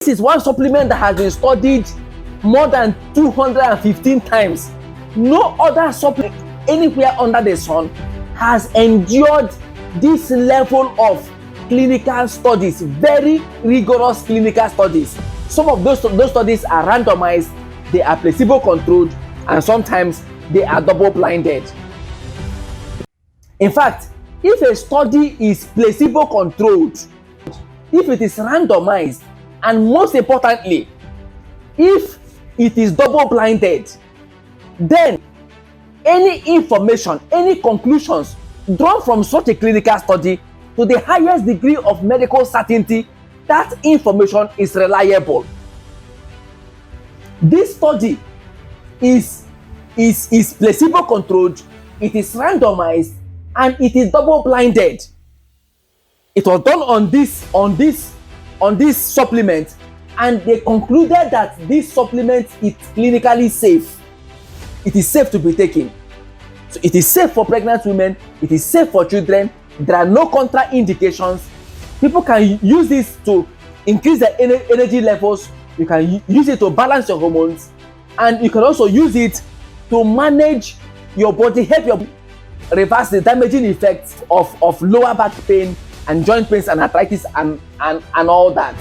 is one supplement that has been studied more than 215 times. No other supplement anywhere under the sun has endured this level of clinical studies, very rigorous clinical studies. Some of those studies are randomized, they are placebo controlled, and sometimes they are double blinded. In fact, if a study is placebo controlled, if it is randomized, and most importantly, if it is double blinded, then any information, any conclusions drawn from such a clinical study, to the highest degree of medical certainty, that information is reliable. This study is placebo controlled, it is randomized, and it is double blinded. It was done on this supplement, and they concluded that this supplement is clinically safe. It is safe to be taken. So it is safe for pregnant women, it is safe for children. There are no contraindications. People can use this to increase their energy levels. You can use it to balance your hormones, and you can also use it to manage your body, help your reverse the damaging effects of lower back pain and joint pains and arthritis and all that.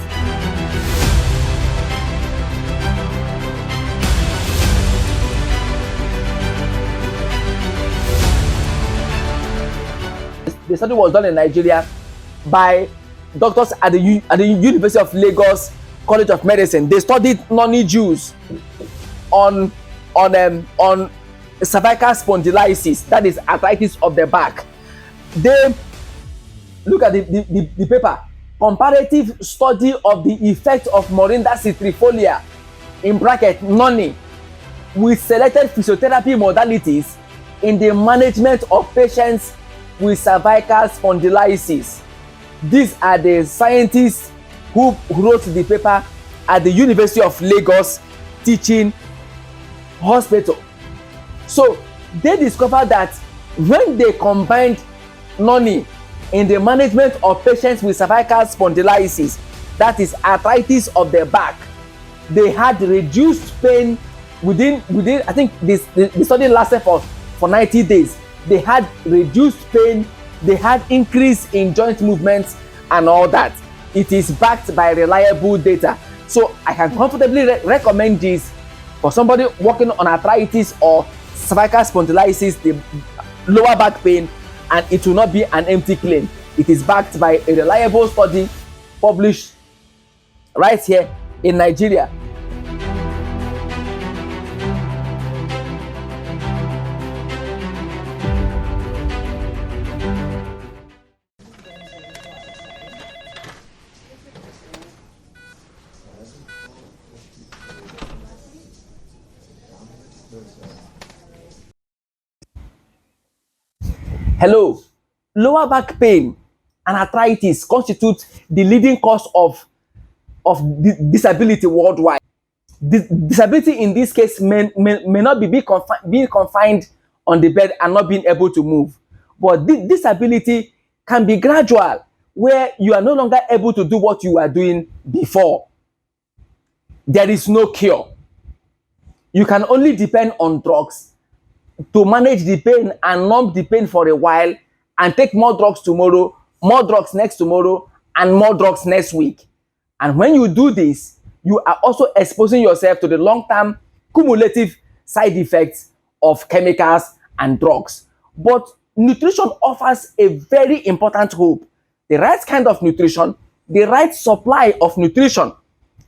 The study was done in Nigeria by doctors at the University of Lagos College of Medicine. They studied non-Jews on cervical spondylosis, that is arthritis of the back. They look at the paper, comparative study of the effect of Morinda citrifolia in bracket noni with selected physiotherapy modalities in the management of patients with cervical spondylosis. These are the scientists who wrote the paper at the University of Lagos Teaching Hospital. So they discovered that when they combined noni in the management of patients with cervical spondylosis, that is arthritis of the back, they had reduced pain within I think the study lasted for 90 days. They had reduced pain, they had increase in joint movements and all that. It is backed by reliable data. So I can comfortably recommend this for somebody working on arthritis or cervical spondylosis, the lower back pain, and it will not be an empty claim. It is backed by a reliable study published right here in Nigeria. Hello, lower back pain and arthritis constitute the leading cause of disability worldwide. Disability in this case may not be being confined on the bed and not being able to move, but disability can be gradual, where you are no longer able to do what you were doing before. There is no cure. You can only depend on drugs to manage the pain and numb the pain for a while, and take more drugs tomorrow, more drugs next tomorrow, and more drugs next week. And when you do this, you are also exposing yourself to the long-term cumulative side effects of chemicals and drugs. But nutrition offers a very important hope. The right kind of nutrition, the right supply of nutrition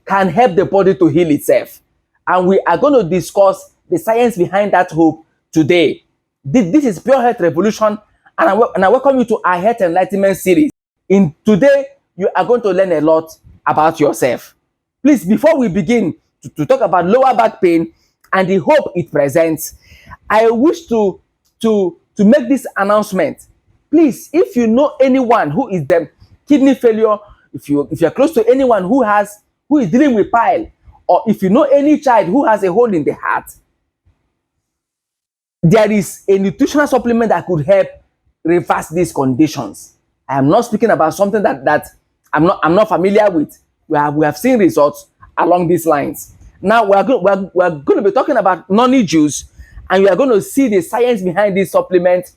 can help the body to heal itself. And we are going to discuss the science behind that hope today. This is Pure Health Revolution, and I welcome you to our Health Enlightenment series. In today, you are going to learn a lot about yourself. Please, before we begin to talk about lower back pain and the hope it presents, I wish to make this announcement. Please, if you know anyone who is the kidney failure, if you're close to anyone who is dealing with bile, or if you know any child who has a hole in the heart, there is a nutritional supplement that could help reverse these conditions. I am not speaking about something that I'm not familiar with. We have seen results, along these lines. Now we're going to be talking about noni juice, and we are going to see the science behind this supplement.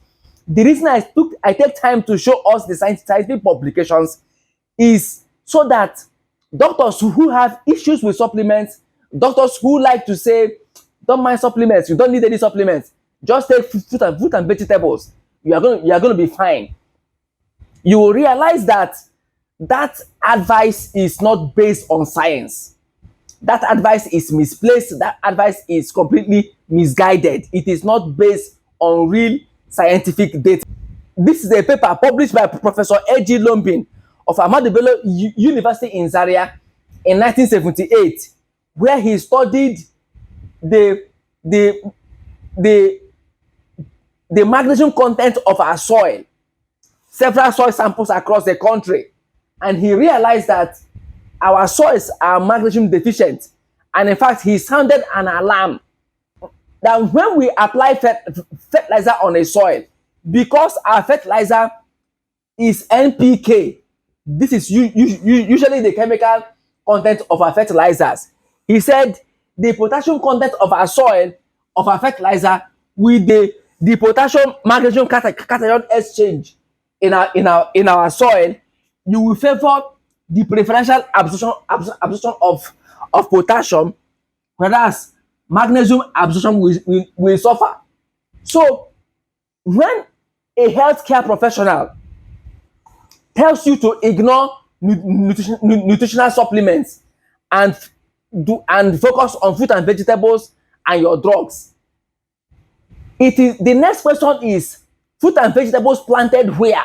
The reason I take time to show us the scientific publications is so that doctors who have issues with supplements, doctors who like to say, don't mind supplements, you don't need any supplements, just take fruit and vegetables, you are going to be fine. You will realize that that advice is not based on science. That advice is misplaced. That advice is completely misguided. It is not based on real scientific data. This is a paper published by Professor A.G. Lombin of Ahmadu Bello University in Zaria in 1978, where he studied the magnesium content of our soil, several soil samples across the country, and he realized that our soils are magnesium deficient. And in fact, he sounded an alarm that when we apply fertilizer on a soil, because our fertilizer is NPK, this is usually the chemical content of our fertilizers. He said the potassium content of our soil, of our fertilizer, with the potassium magnesium cation exchange in our soil, you will favor the preferential absorption of potassium, whereas magnesium absorption will suffer. So when a healthcare professional tells you to ignore nutritional supplements and focus on fruit and vegetables and your drugs, it is the next question is, fruit and vegetables planted where?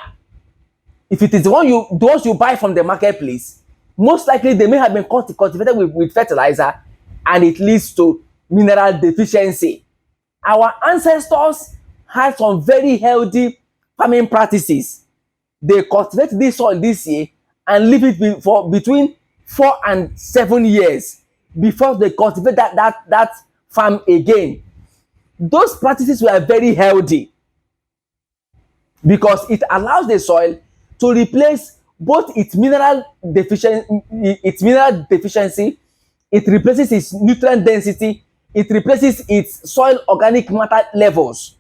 If it is the ones you buy from the marketplace, most likely they may have been cultivated with fertilizer, and it leads to mineral deficiency. Our ancestors had some very healthy farming practices. They cultivate this soil this year and leave it for between 4 and 7 years before they cultivate that farm again. Those practices were very healthy because it allows the soil to replace both its mineral deficiency, it replaces its nutrient density, it replaces its soil organic matter levels.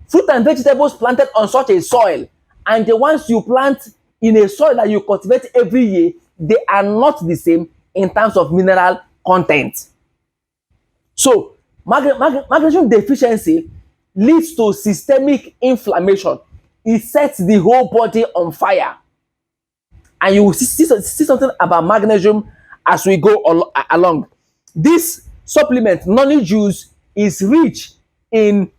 Fruit and vegetables planted on such a soil and the ones you plant in a soil that you cultivate every year, they are not the same in terms of mineral content. So magnesium deficiency leads to systemic inflammation. It sets the whole body on fire. And you will see something about magnesium as we go along. This supplement, noni juice, is rich in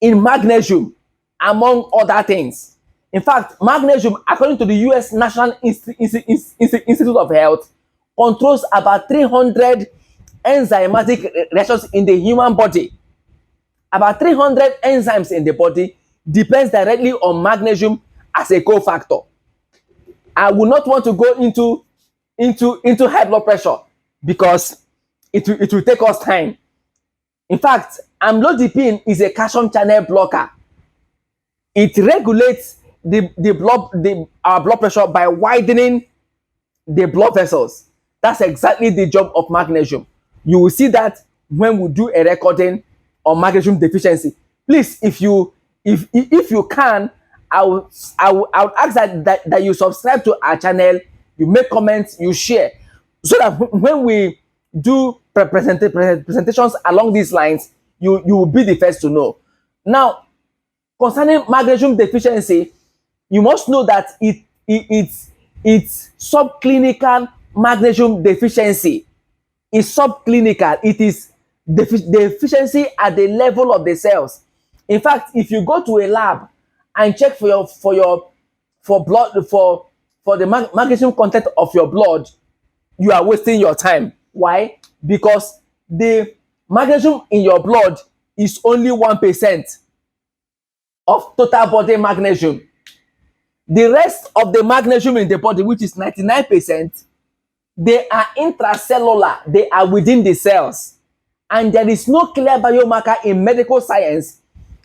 magnesium, among other things. In fact, magnesium, according to the US National Institute of Health, controls about 300 enzymatic reactions in the human body. About 300 enzymes in the body depends directly on magnesium as a cofactor. I will not want to go into high blood pressure because it will take us time. In fact, amlodipine is a calcium channel blocker. It regulates our blood pressure by widening the blood vessels. That's exactly the job of magnesium. You will see that when we do a recording on magnesium deficiency. Please, if you can, I would ask that you subscribe to our channel, you make comments, you share, so that when we do presentations along these lines, you will be the first to know. Now, concerning magnesium deficiency, you must know that it's subclinical magnesium deficiency. Is subclinical. It is deficiency at the level of the cells. In fact, if you go to a lab and check for the magnesium content of your blood, you are wasting your time. Why? Because the magnesium in your blood is only 1% of total body magnesium. The rest of the magnesium in the body, which is 99%, they are intracellular. They are within the cells. And there is no clear biomarker in medical science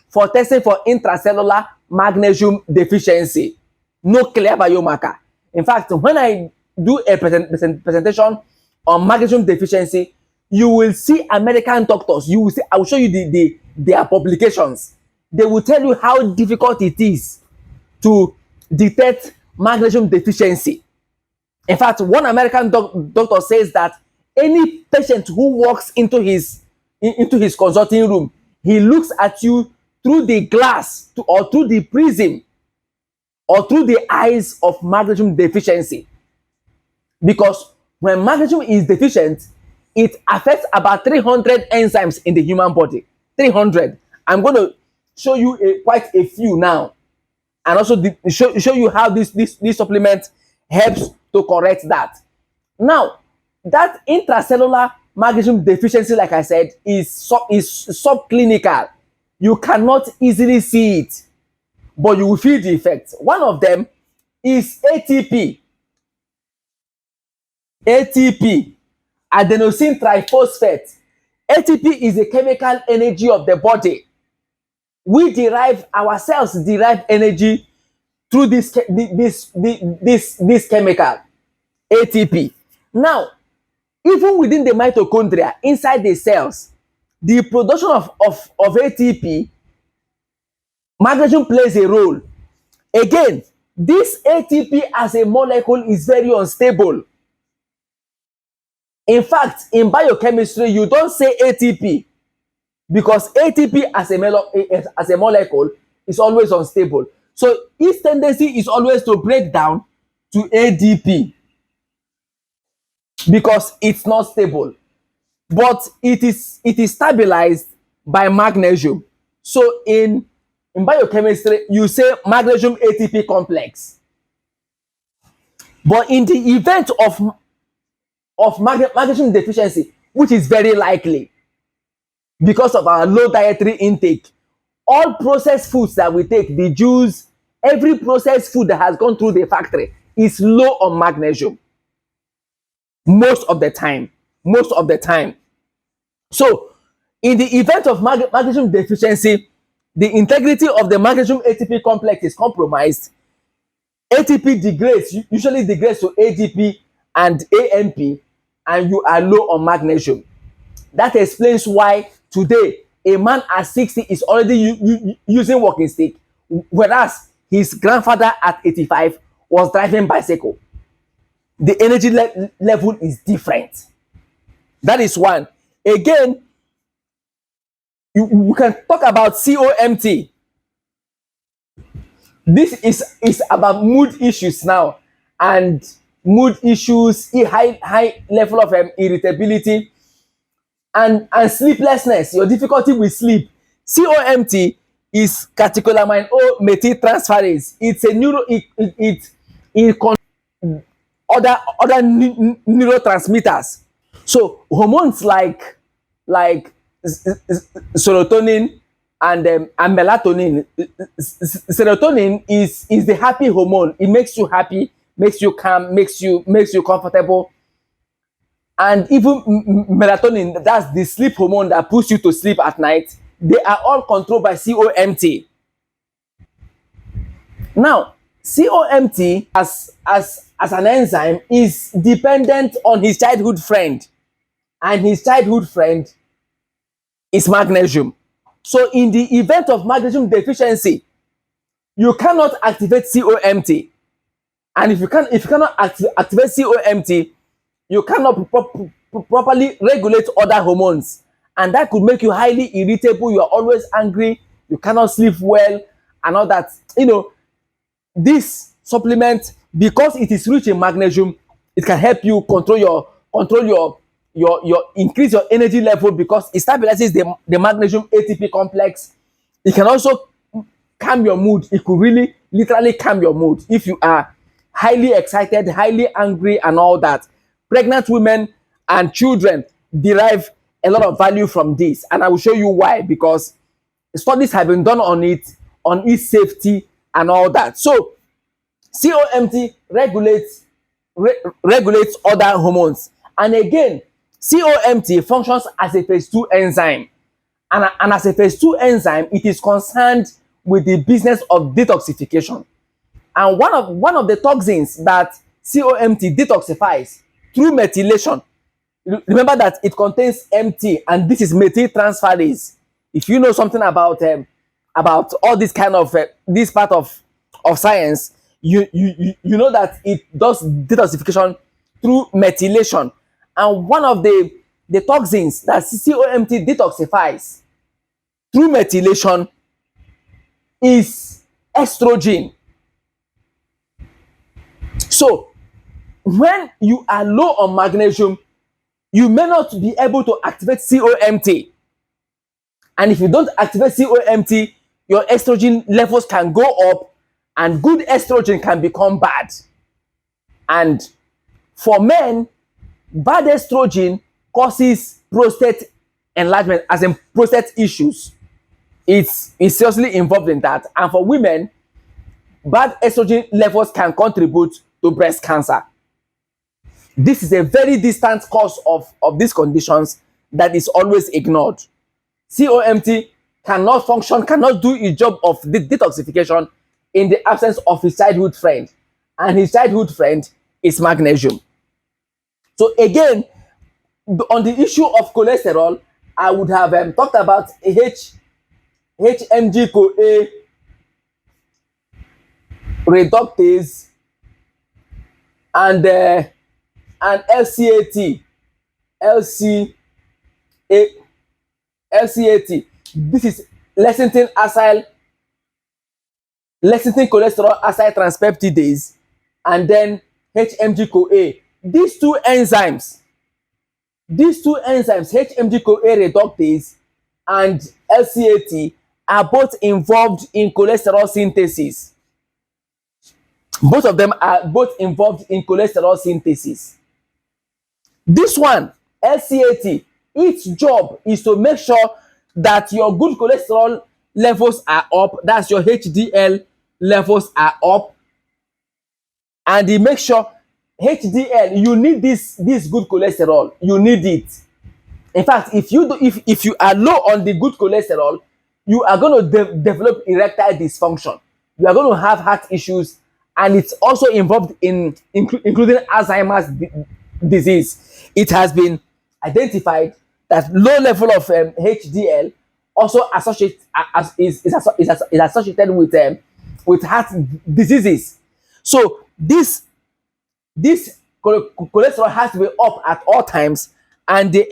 for testing for intracellular magnesium deficiency. No clear biomarker. In fact, when I do a presentation on magnesium deficiency, you will see American doctors. You will see, I will show you their publications. They will tell you how difficult it is to detect magnesium deficiency. In fact, one American doctor says that any patient who walks into his consulting room, he looks at you through the glass or through the prism or through the eyes of magnesium deficiency. Because when magnesium is deficient, it affects about 300 enzymes in the human body. 300. I'm going to show you quite a few now, and also show you how this supplement helps to correct that. Now, that intracellular magnesium deficiency, like I said, is subclinical. You cannot easily see it, but you will feel the effects. One of them is ATP. ATP, adenosine triphosphate. ATP is a chemical energy of the body. Our cells derive energy through this chemical, ATP. Now, even within the mitochondria, inside the cells, the production of ATP, magnesium plays a role. Again, this ATP as a molecule is very unstable. In fact, in biochemistry, you don't say ATP because ATP as a molecule is always unstable. So its tendency is always to break down to ADP because it's not stable. But it is stabilized by magnesium. So in biochemistry, you say magnesium ATP complex. But in the event of magnesium deficiency, which is very likely because of our low dietary intake, all processed foods that we take, the juice, every processed food that has gone through the factory is low on magnesium. Most of the time. So, in the event of magnesium deficiency, the integrity of the magnesium ATP complex is compromised. ATP usually degrades to ADP and AMP, and you are low on magnesium. That explains why today a man at 60 is already using walking stick, whereas his grandfather at 85 was driving bicycle. The energy level is different. That is one. Again, you can talk about COMT. This is about mood issues now, and mood issues, high level of irritability, and sleeplessness, your difficulty with sleep. COMT is catecholamine O methyltransferase. It's a other neurotransmitters. So hormones like serotonin and melatonin. Serotonin is the happy hormone. It makes you happy, makes you calm, makes you comfortable. And even melatonin, that's the sleep hormone that puts you to sleep at night. They are all controlled by COMT. Now, COMT as an enzyme is dependent on his childhood friend, and his childhood friend is magnesium. So in the event of magnesium deficiency, you cannot activate COMT. And if you cannot activate COMT, you cannot properly regulate other hormones. And that could make you highly irritable. You are always angry. You cannot sleep well and all that. This supplement, because it is rich in magnesium, it can help you control your increase your energy level because it stabilizes the magnesium ATP complex. It can also calm your mood. It could really literally calm your mood if you are highly excited, highly angry, and all that. Pregnant women and children derive a lot of value from this, and I will show you why, because studies have been done on its safety and all that. So COMT regulates other hormones, and again, COMT functions as a phase 2 enzyme, and as a phase 2 enzyme, it is concerned with the business of detoxification. And one of the toxins that COMT detoxifies through methylation Remember that it contains MT, and this is methyl transferase. If you know something about all this kind of this part of science, you know that it does detoxification through methylation, and one of the toxins that COMT detoxifies through methylation is estrogen. So when you are low on magnesium, you may not be able to activate COMT. And if you don't activate COMT, your estrogen levels can go up, and good estrogen can become bad. And for men, bad estrogen causes prostate enlargement, as in prostate issues. It's seriously involved in that. And for women, bad estrogen levels can contribute to breast cancer. This is a very distant cause of these conditions that is always ignored. COMT cannot function, cannot do its job of detoxification in the absence of his childhood friend. And his childhood friend is magnesium. So again, on the issue of cholesterol, I would have talked about HMG-CoA reductase and LCAT. This is lecithin cholesterol acyl transpeptidase, and then HMG-CoA. These two enzymes, HMG-CoA reductase and LCAT, are both involved in cholesterol synthesis. Both of them are involved in cholesterol synthesis. This one, LCAT, its job is to make sure that your good cholesterol levels are up, that's your HDL levels are up, and it makes sure HDL, you need this good cholesterol, you need it. In fact, if you are low on the good cholesterol, you are going to develop erectile dysfunction, you are going to have heart issues, and it's also involved in including Alzheimer's disease. It has been identified that low level of HDL also is associated with heart diseases. So this cholesterol has to be up at all times, and the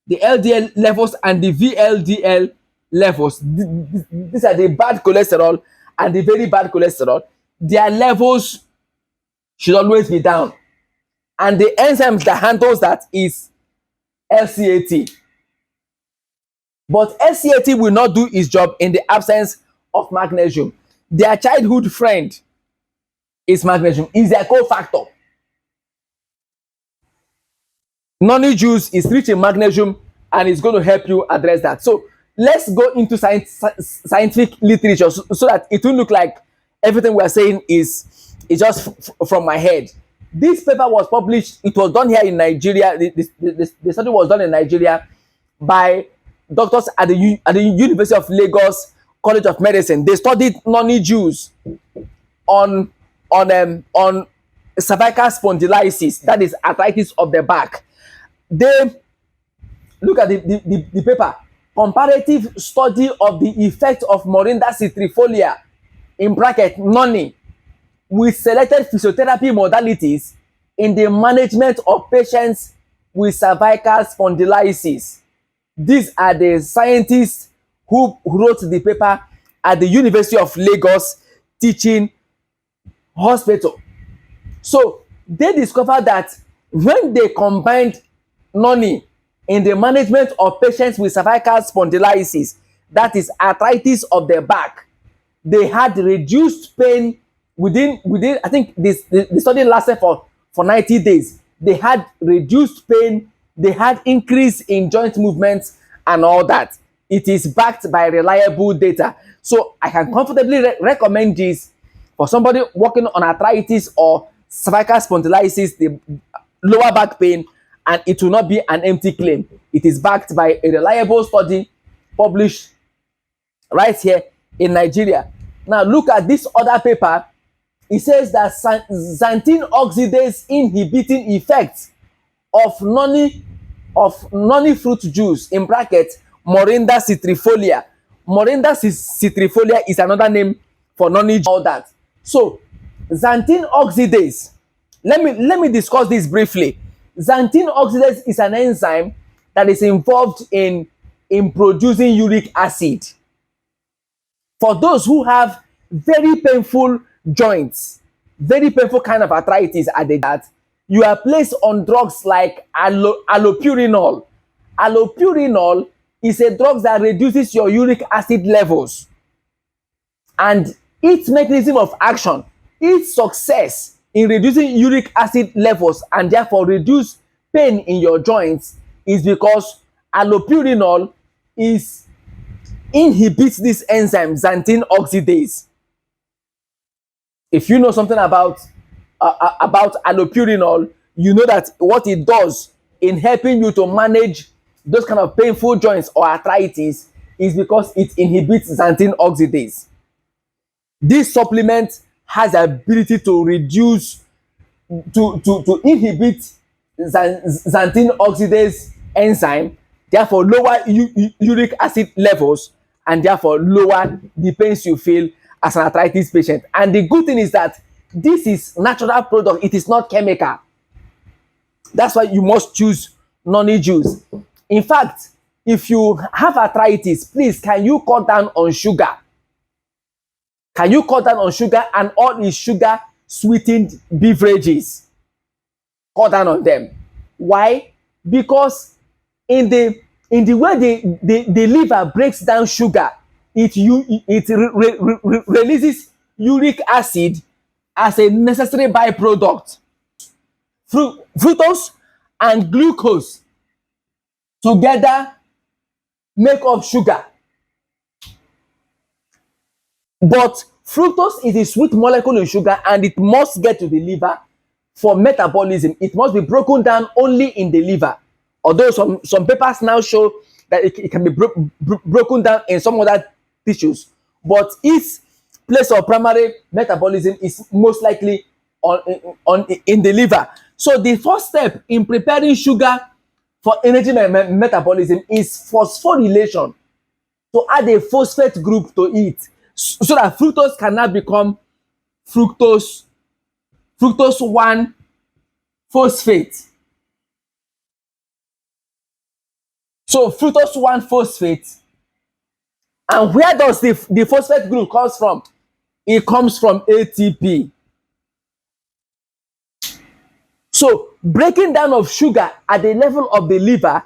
LDL levels and the VLDL levels, these are the bad cholesterol and the very bad cholesterol, their levels should always be down. And the enzymes that handles that is LCAT. But LCAT will not do its job in the absence of magnesium. Their childhood friend is magnesium, is their cofactor. Noni juice is rich in magnesium and it's going to help you address that. So let's go into scientific literature so that it will look like everything we are saying is just from my head. This paper was published, it was done here in Nigeria. The study was done in Nigeria by doctors at the University of Lagos College of Medicine. They studied noni juice on cervical spondylosis, that is arthritis of the back. They look at the paper, comparative study of the effect of Morinda citrifolia in bracket noni with selected physiotherapy modalities in the management of patients with cervical spondylosis. These are the scientists who wrote the paper at the University of Lagos Teaching Hospital. So they discovered that when they combined noni in the management of patients with cervical spondylosis, that is arthritis of the back, they had reduced pain within I think the study lasted for 90 days. They had reduced pain, they had increase in joint movements and all that. It is backed by reliable data. So I can comfortably recommend this for somebody working on arthritis or cervical spondylosis, the lower back pain, and it will not be an empty claim. It is backed by a reliable study published right here in Nigeria. Now look at this other paper. It says that xanthine oxidase inhibiting effects of noni fruit juice, in bracket Morinda citrifolia. Morinda citrifolia is another name for noni, all that. So xanthine oxidase, let me discuss this briefly. Xanthine oxidase is an enzyme that is involved in producing uric acid. For those who have very painful joints, very painful kind of arthritis at the that, you are placed on drugs like allopurinol. Allopurinol is a drug that reduces your uric acid levels, and its mechanism of action, its success in reducing uric acid levels and therefore reduce pain in your joints, is because allopurinol is inhibits this enzyme xanthine oxidase. If you know something about allopurinol, you know that what it does in helping you to manage those kind of painful joints or arthritis is because it inhibits xanthine oxidase. This supplement has the ability to reduce, to inhibit xanthine oxidase enzyme, therefore lower uric acid levels, and therefore lower the pains you feel as an arthritis patient. And the good thing is that this is natural product, it is not chemical. That's why you must choose noni juice. In fact, if you have arthritis, please, can you cut down on sugar? Can you cut down on sugar and all these sugar sweetened beverages? Cut down on them. Why? Because in the way the liver breaks down sugar, it releases uric acid as a necessary byproduct. Fructose and glucose together make up sugar. But fructose is a sweet molecule in sugar, and it must get to the liver for metabolism. It must be broken down only in the liver. Although some papers now show that it can be broken down in some other tissues, but its place of primary metabolism is most likely in the liver. So the first step in preparing sugar for energy metabolism is phosphorylation, to add a phosphate group to it, so that fructose can now become fructose 1 phosphate. So fructose 1 phosphate. And where does the phosphate group comes from? It comes from ATP. So breaking down of sugar at the level of the liver,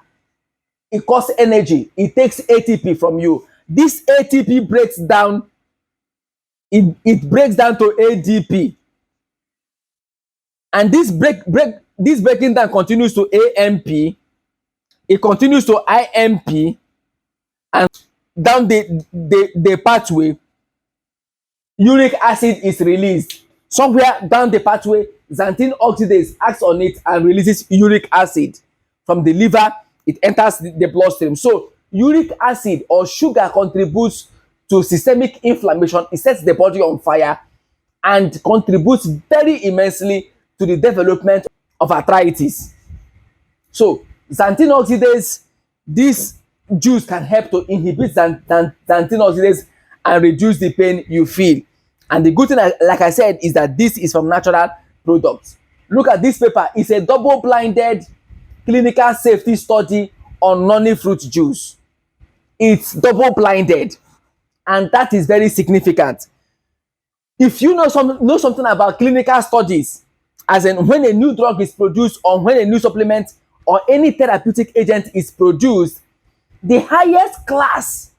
it costs energy. It takes ATP from you. This ATP breaks down, it breaks down to ADP. And this breaking down continues to AMP, it continues to IMP, and down the pathway, uric acid is released. Somewhere down the pathway, xanthine oxidase acts on it and releases uric acid from the liver. It enters the bloodstream. So uric acid or sugar contributes to systemic inflammation. It sets the body on fire and contributes very immensely to the development of arthritis. So xanthine oxidase, this juice can help to inhibit xanthine oxidase and reduce the pain you feel. And the good thing, like I said, is that this is from natural products. Look at this paper. It's a double-blinded clinical safety study on noni fruit juice. It's double-blinded, and that is very significant. If you know something about clinical studies, as in when a new drug is produced or when a new supplement or any therapeutic agent is produced, the highest class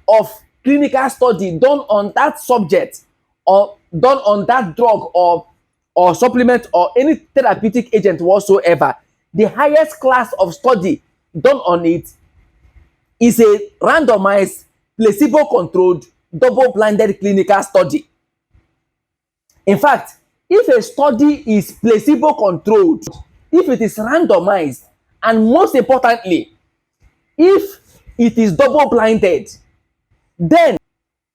of clinical study done on that subject or done on that drug or supplement or any therapeutic agent whatsoever, the highest class of study done on it is a randomized, placebo-controlled, double-blinded clinical study. In fact, if a study is placebo-controlled, if it is randomized, and most importantly, if it is double-blinded, then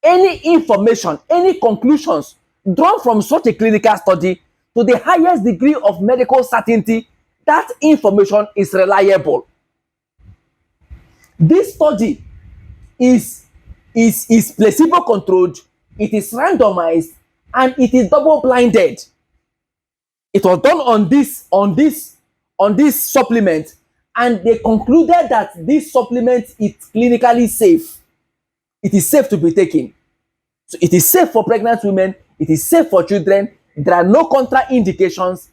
any information, any conclusions drawn from such a clinical study to the highest degree of medical certainty that information is reliable. This study is placebo controlled, it is randomized, and it is double blinded. It was done on this supplement, and they concluded that this supplement is clinically safe. It is safe to be taken. So it is safe for pregnant women, it is safe for children. There are no contraindications.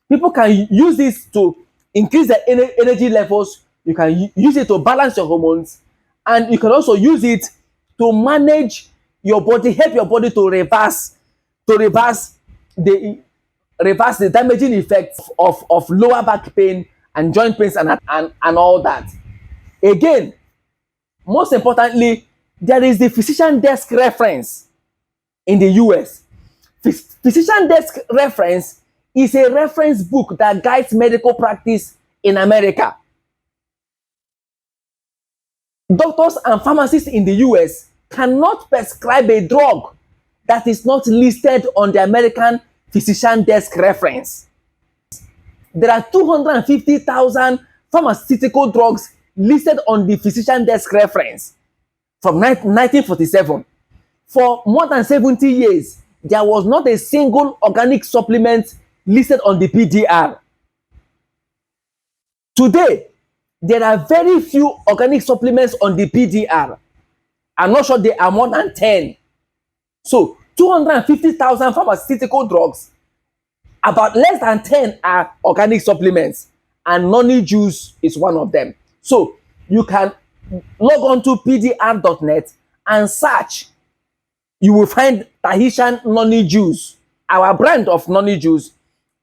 People can use this to increase their energy levels. You can use it to balance your hormones, and you can also use it to manage your body, help your body to reverse the damaging effects of lower back pain and joint pains and all that. Again, most importantly, there is the physician desk reference in the US. Physician desk reference is a reference book that guides medical practice in America. Doctors and pharmacists in the US cannot prescribe a drug that is not listed on the American physician desk reference. There are 250,000 pharmaceutical drugs listed on the physician desk reference from 1947. For more than 70 years, there was not a single organic supplement listed on the PDR. Today, there are very few organic supplements on the PDR. I'm not sure there are more than 10. So 250,000 pharmaceutical drugs, about less than 10 are organic supplements, and noni juice is one of them. So you can log on to pdr.net and search. You will find Tahitian noni juice, our brand of noni juice,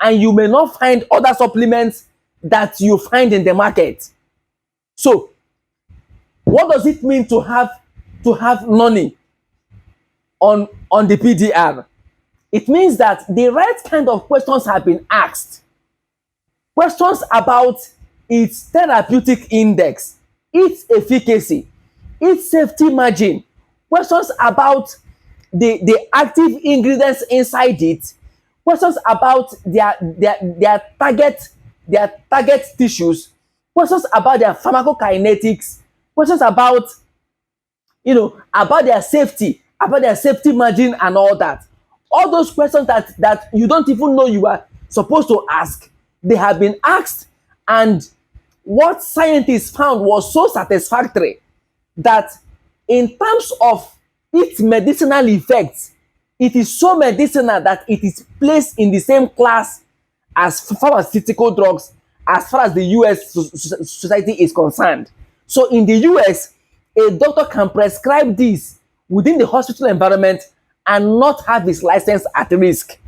and you may not find other supplements that you find in the market. So what does it mean to have noni on the PDR? It means that the right kind of questions have been asked. Questions about its therapeutic index, its efficacy, its safety margin, questions about the active ingredients inside it, questions about their target tissues, questions about their pharmacokinetics, questions about their safety, about their safety margin and all that. All those questions that you don't even know you are supposed to ask, they have been asked, and what scientists found was so satisfactory that in terms of its medicinal effects, it is so medicinal that it is placed in the same class as pharmaceutical drugs as far as the US society is concerned. So in the US, a doctor can prescribe this within the hospital environment and not have his license at risk.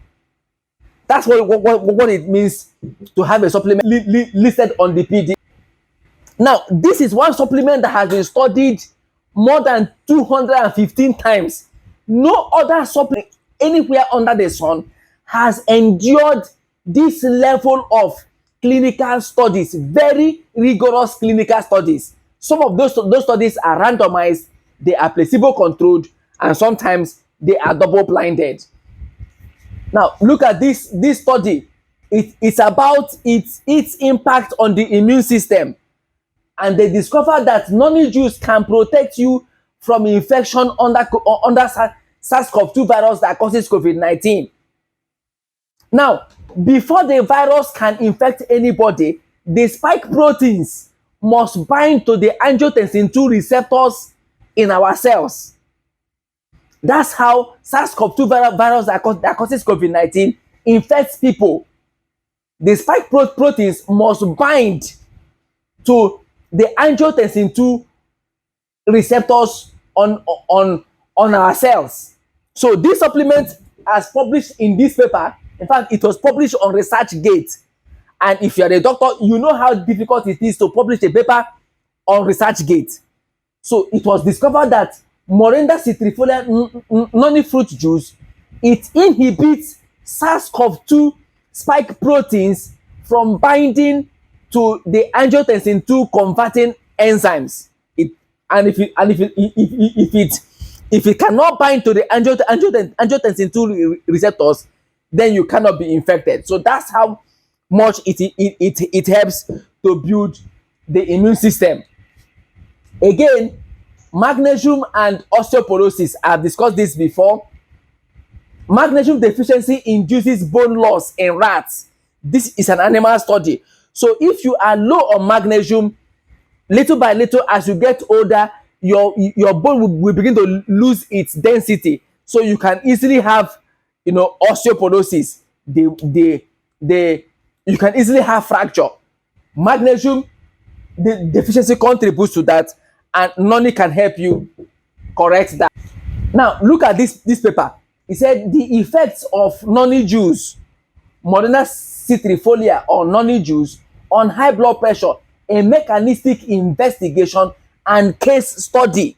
That's what it means to have a supplement listed on the PD. Now, this is one supplement that has been studied more than 215 times. No other supplement anywhere under the sun has endured this level of clinical studies, very rigorous clinical studies. Some of those studies are randomized, they are placebo controlled, and sometimes they are double blinded. Now look at this study. It's about its impact on the immune system, and they discovered that noni juice can protect you from infection under SARS-CoV-2 virus that causes COVID-19. Now, before the virus can infect anybody, the spike proteins must bind to the angiotensin 2 receptors in our cells. That's how SARS-CoV-2 virus that causes COVID-19 infects people. The spike proteins must bind to the angiotensin 2 receptors on our cells. So this supplement, as published in this paper, in fact, it was published on ResearchGate. And if you are a doctor, you know how difficult it is to publish a paper on ResearchGate. So it was discovered that Morinda citrifolia noni fruit juice, it inhibits SARS-CoV-2 spike proteins from binding to the angiotensin 2 converting enzymes. If it cannot bind to the angiotensin 2 receptors, then you cannot be infected. So that's how much it helps to build the immune system. Again, magnesium and osteoporosis, I've discussed this before. Magnesium deficiency induces bone loss in rats. This is an animal study. So if you are low on magnesium, little by little as you get older, your bone will begin to lose its density, so you can easily have, osteoporosis. You can easily have fracture. Magnesium deficiency contributes to that, and noni can help you correct that. Now look at this paper. It said the effects of noni juice, Moderna citrifolia or noni juice, on high blood pressure, a mechanistic investigation and case study.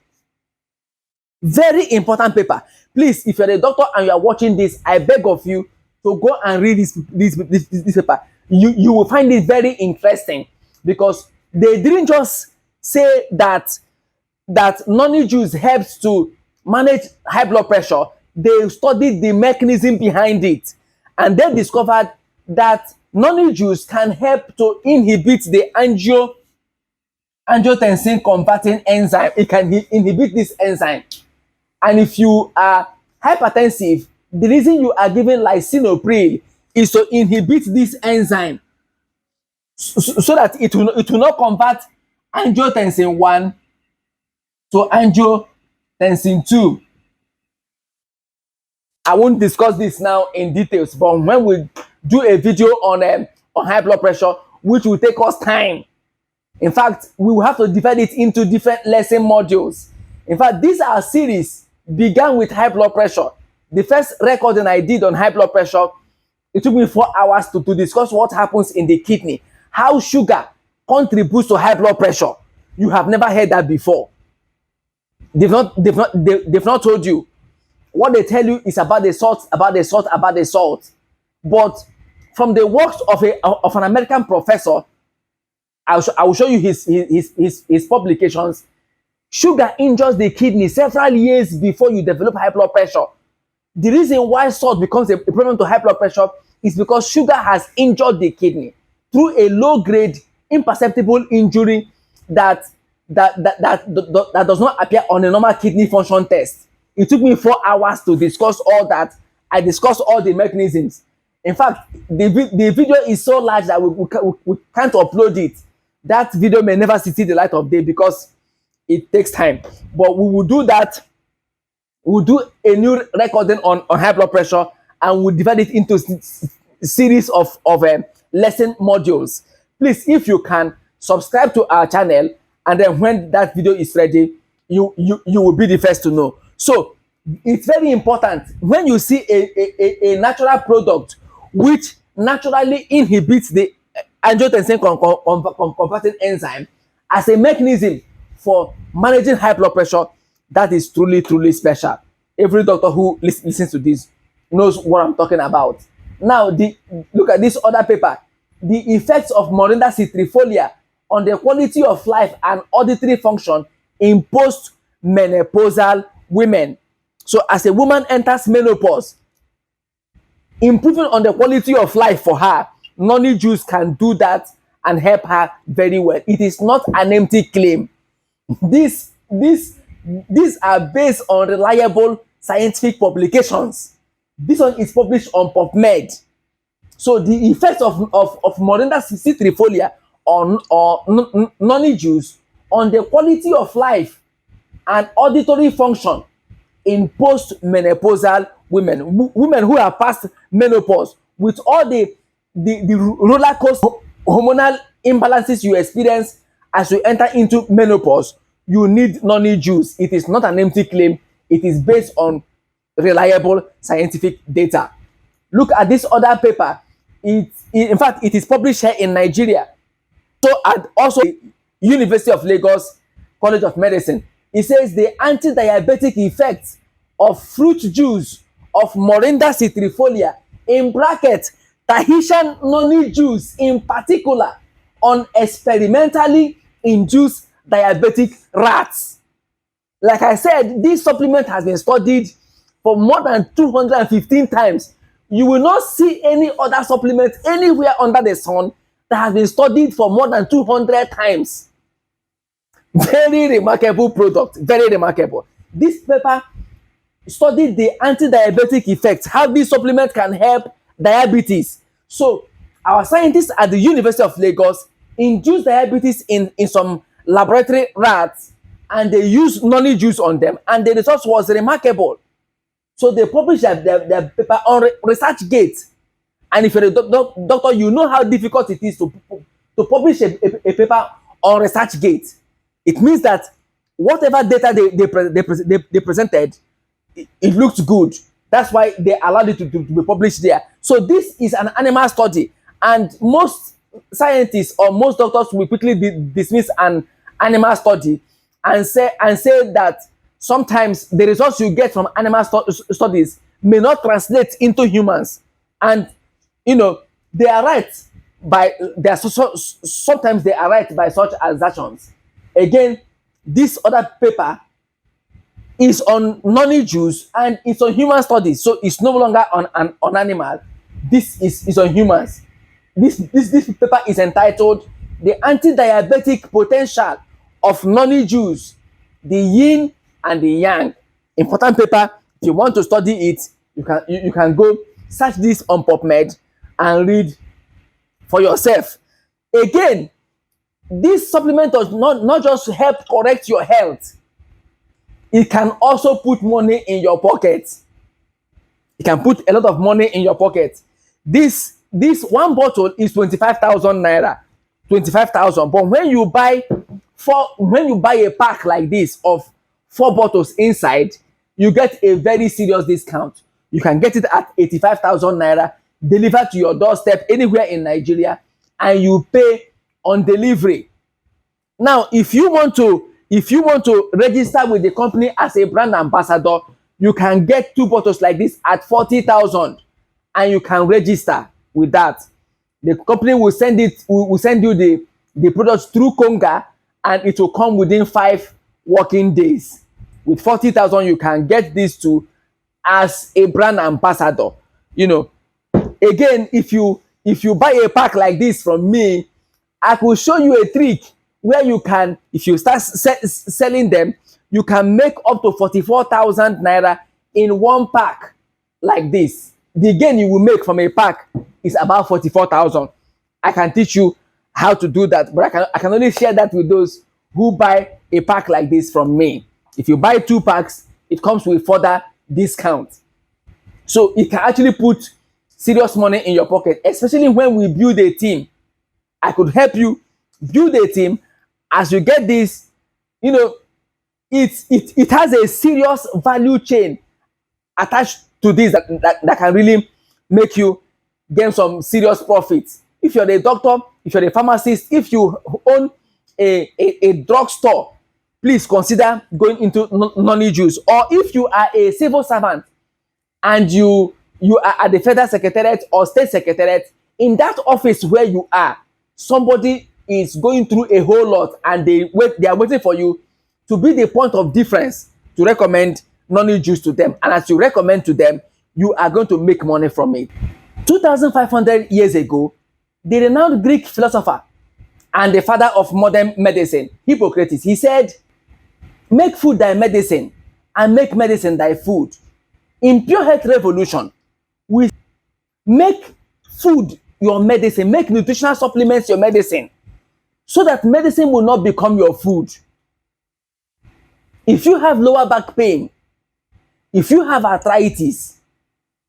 Very important paper. Please, if you're a doctor and you are watching this, I beg of you to go and read this paper. You will find it very interesting, because they didn't just say that noni juice helps to manage high blood pressure. They studied the mechanism behind it, and they discovered that noni juice can help to inhibit the angiotensin converting enzyme. It can inhibit this enzyme. And if you are hypertensive, the reason you are given lisinopril is to inhibit this enzyme, so that it will not convert angiotensin 1 to angiotensin 2. I won't discuss this now in details, but when we do a video on high blood pressure, which will take us time. In fact, we will have to divide it into different lesson modules. In fact, this our series began with high blood pressure. The first recording I did on high blood pressure, it took me 4 hours to discuss what happens in the kidney, how sugar contributes to high blood pressure. You have never heard that before. They've not told you. What they tell you is about the salt, about the salt, about the salt. But from the works of an American professor, I will show you his publications. Sugar injures the kidney several years before you develop high blood pressure. The reason why salt becomes a problem to high blood pressure is because sugar has injured the kidney through a low-grade, imperceptible injury that does not appear on a normal kidney function test. It took me 4 hours to discuss all that. I discussed all the mechanisms. In fact, the video is so large that we can't upload it. That video may never see the light of day because it takes time. But we will do that. We'll do a new recording on high blood pressure, and we'll divide it into series of lesson modules. Please, if you can, subscribe to our channel, and then when that video is ready, you will be the first to know. So it's very important when you see a natural product which naturally inhibits the angiotensin converting enzyme as a mechanism for managing high blood pressure, that is truly special. Every doctor who listens to this knows what I'm talking about. Now, look at this other paper. The effects of Morinda citrifolia on the quality of life and auditory function in post-menopausal women. So as a woman enters menopause, improving on the quality of life for her, noni juice can do that and help her very well. It is not an empty claim. These are based on reliable scientific publications. This one is published on PubMed. So the effects of Morinda citrifolia or noni juice on the quality of life and auditory function in post-menopausal women, women who are past menopause, with all the roller coaster hormonal imbalances you experience as you enter into menopause. You need noni juice. It is not an empty claim. It is based on reliable scientific data. Look at this other paper. In fact, it is published here in Nigeria. So, and also University of Lagos College of Medicine. It says the anti-diabetic effects of fruit juice of Morinda citrifolia, in bracket Tahitian noni juice in particular, on experimentally induced diabetic rats. Like I said, this supplement has been studied for more than 215 times. You will not see any other supplement anywhere under the sun that has been studied for more than 200 times. Very remarkable product, very remarkable. This paper studied the anti-diabetic effects, how this supplement can help diabetes. So our scientists at the University of Lagos induced diabetes in some laboratory rats, and they used noni juice on them, and the result was remarkable. So they published their paper on ResearchGate. And if you're a doctor, you know how difficult it is to publish a paper on ResearchGate. It means that whatever data they presented, it looks good. That's why they allowed it to be published there. So this is an animal study, and most scientists or most doctors will quickly dismiss an animal study and say that sometimes the results you get from animal studies may not translate into humans. And they are right by sometimes they are right by such assertions. Again, this other paper is on noni juice and it's on human studies, so it's no longer on animal. This is on humans. This paper is entitled "The Anti-Diabetic Potential of Noni Juice: The Yin and the Yang." Important paper. If you want to study it, you can go search this on PubMed and read for yourself. Again, this supplement does not just help correct your health, it can also put money in your pocket. It can put a lot of money in your pocket. This one bottle is 25,000 naira, 25,000. But when you buy a pack like this of 4 bottles inside, you get a very serious discount. You can get it at 85,000 naira, delivered to your doorstep anywhere in Nigeria, and you pay on delivery. Now, if you want to register with the company as a brand ambassador, you can get 2 bottles like this at 40,000, and you can register with that. The company will send you the products through Konga, and it will come within 5 working days. With 40,000, you can get these two as a brand ambassador. Again, if you buy a pack like this from me, I will show you a trick where you can, if you start selling them, you can make up to 44,000 naira in one pack like this. The gain you will make from a pack is about 44,000. I can teach you how to do that, but I can only share that with those who buy a pack like this from me. If you buy 2 packs, it comes with further discount. So it can actually put serious money in your pocket, especially when we build a team. I could help you build a team. As you get this, it has a serious value chain attached to this that can really make you gain some serious profits. If you're a doctor, if you're a pharmacist, if you own a drugstore, please consider going into noni juice. Or if you are a civil servant and you are at the federal secretariat or state secretariat, in that office where you are, somebody is going through a whole lot, and they are waiting for you to be the point of difference to recommend noni juice to them. And as you recommend to them, you are going to make money from it. 2,500 years ago, the renowned Greek philosopher and the father of modern medicine, Hippocrates, he said, "Make food thy medicine, and make medicine thy food." In Pure Health Revolution, we make food your medicine, make nutritional supplements your medicine, so that medicine will not become your food. If you have lower back pain, if you have arthritis,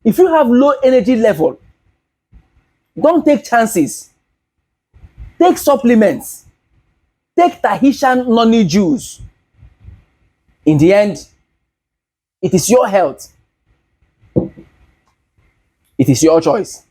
if you have low energy level, don't take chances. Take supplements. Take Tahitian noni juice. In the end, it is your health. It is your choice.